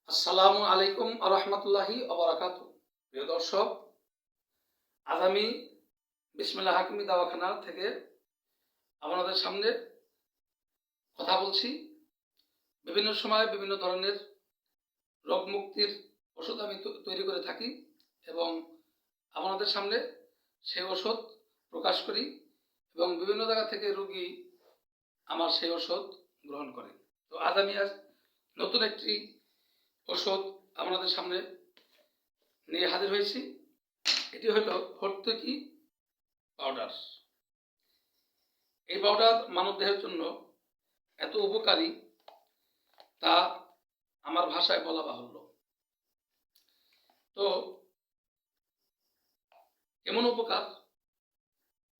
আসসালামু আলাইকুম রহমতুল্লাহি ওবারাকাতু। প্রিয় দর্শক, আজ আমি বিসমিল্লাহ হাকিমি দাওয়াখানা থেকে আপনাদের সামনে কথা বলছি। বিভিন্ন সময় বিভিন্ন ধরনের রোগ মুক্তির ওষুধ আমি তৈরি করে থাকি এবং আপনাদের সামনে সেই ওষুধ প্রকাশ করি এবং বিভিন্ন জায়গা থেকে রোগী আমার সেই ওষুধ গ্রহণ করে। তো আজ নতুন একটি ওষুধ আপনাদের সামনে নিয়ে হাজির হয়েছি। এটি হলো হর্তুকি পাউডার। এই পাউডার মানবদেহের জন্য এত উপকারী তা আমার ভাষায় বলা বাহুল্য। তো এমন উপকার,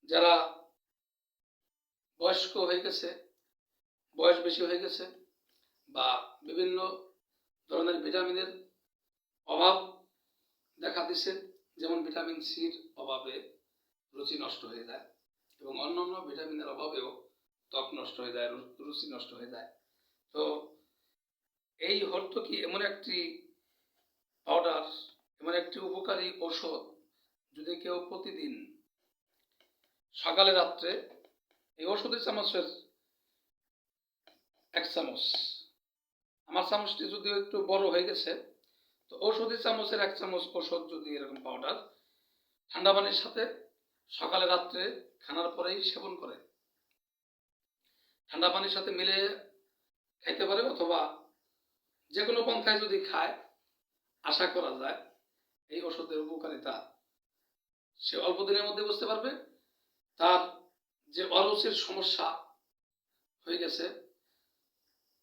যারা বয়স্ক হয়ে গেছে, বয়স বেশি হয়ে গেছে, বা বিভিন্ন ধরনের ভিটামিনের অভাব দেখা দিছে, যেমন ভিটামিন সির অভাবে রুচি নষ্ট হয়ে যায় এবং অন্যান্য ভিটামিনের অভাবেও ত্বক নষ্ট হয়ে যায়, রুচি নষ্ট হয়ে যায়। তো এই হর্তুকি এমন একটি পাউডার, এমন একটি উপকারী ঔষধ, যদি কেউ প্রতিদিন সকালে রাত্রে এই ওষুধের চামচের 1 চামচ, আমার চামচটি যদিও একটু বড় হয়ে গেছে, তো ঔষধের চামচের 1 চামচ ওষুধ যদি এরকম পাউডার ঠান্ডা পানির সাথে সকালে রাত্রে খানার পরেই সেবন করে, ঠান্ডা পানির সাথে মিলে খাইতে পারে, অথবা যে কোনো পন্থায় যদি খায়, আশা করা যায় এই ওষুধের উপকারিতা সে অল্প দিনের মধ্যে বুঝতে পারবে। তার যে অরুচির সমস্যা হয়ে গেছে,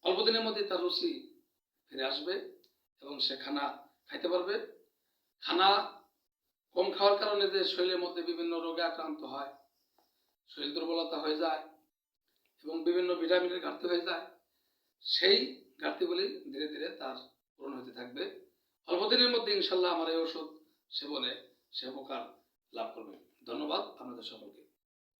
অল্প দিনের মধ্যে তার রুচি ফিরে আসবে এবং সে খানা খাইতে পারবে। খানা কম খাওয়ার কারণে যে শরীরের মধ্যে বিভিন্ন রোগে আক্রান্ত হয়, শরীর দুর্বলতা হয়ে যায় এবং বিভিন্ন ভিটামিনের ঘাটতি হয়ে যায়, সেই ঘাটতিগুলি ধীরে ধীরে তার পূরণ হতে থাকবে। অল্প দিনের মধ্যে ইনশাল্লাহ আমার এই ওষুধ সেবনে সে উপকার লাভ করবে। ধন্যবাদ আপনাদের সকলকে।